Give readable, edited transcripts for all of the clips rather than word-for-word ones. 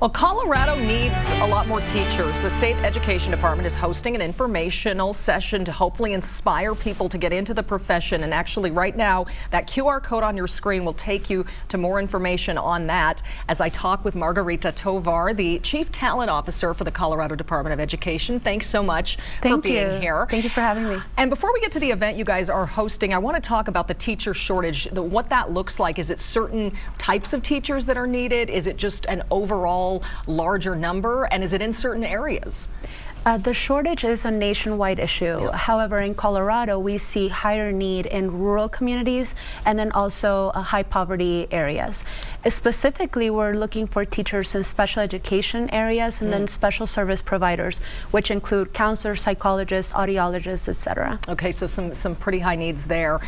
Well, Colorado needs a lot more teachers. The state education department is hosting an informational session to hopefully inspire people to get into the profession. And actually right now, that QR code on your screen will take you to more information on that as I talk with Margarita Tovar, the Chief Talent Officer for the Colorado Department of Education. Thanks so much for being here. Thank you for having me. And before we get to the event you guys are hosting, I want to talk about the teacher shortage, what that looks like. Is it certain types of teachers that are needed? Is it just an overall larger number, and is it in certain areas? The shortage is a nationwide issue. Yeah. However, in Colorado, we see higher need in rural communities and then also high poverty areas. Specifically, we're looking for teachers in special education areas and then special service providers, which include counselors, psychologists, audiologists, etc. Okay, so some pretty high needs there.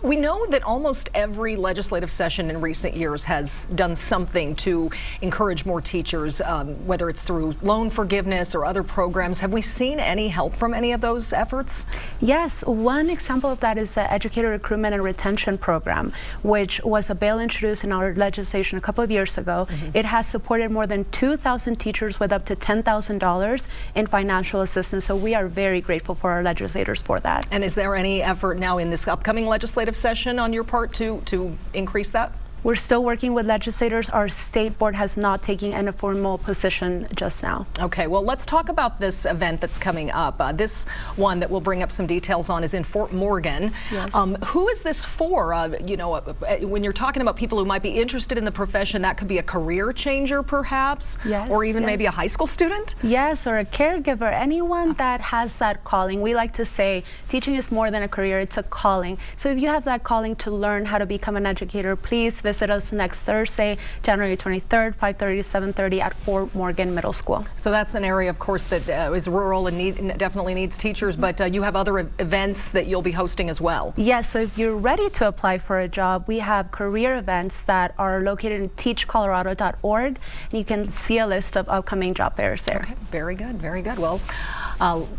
We know that almost every legislative session in recent years has done something to encourage more teachers, whether it's through loan forgiveness or other programs. Have we seen any help from any of those efforts? Yes, one example of that is the Educator Recruitment and Retention Program, which was a bill introduced in our legislation a couple of years ago. It has supported more than 2,000 teachers with up to $10,000 in financial assistance, so we are very grateful for our legislators for that. And is there any effort now in this upcoming legislative session on your part to increase that? We're still working with legislators. Our state board has not taken any formal position just now. Okay, well, let's talk about this event that's coming up. This one that we'll bring up some details on is in Fort Morgan. Yes. Who is this for? You know, when you're talking about people who might be interested in the profession, that could be a career changer perhaps, yes, or even maybe a high school student? Yes, or a caregiver, anyone that has that calling. We like to say teaching is more than a career, it's a calling. So if you have that calling to learn how to become an educator, please visit us next Thursday, January 23rd, 5:30 to 7:30 at Fort Morgan Middle School. So that's an area, of course, that is rural and definitely needs teachers, but you have other events that you'll be hosting as well. Yes, so if you're ready to apply for a job, we have career events that are located in teachcolorado.org, and you can see a list of upcoming job fairs there. Okay, very good, very good. Well,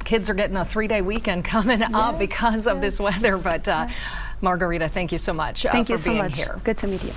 kids are getting a 3-day weekend coming up because of this weather, but Margarita, thank you so much Thank you for so being much. here. Good to meet you.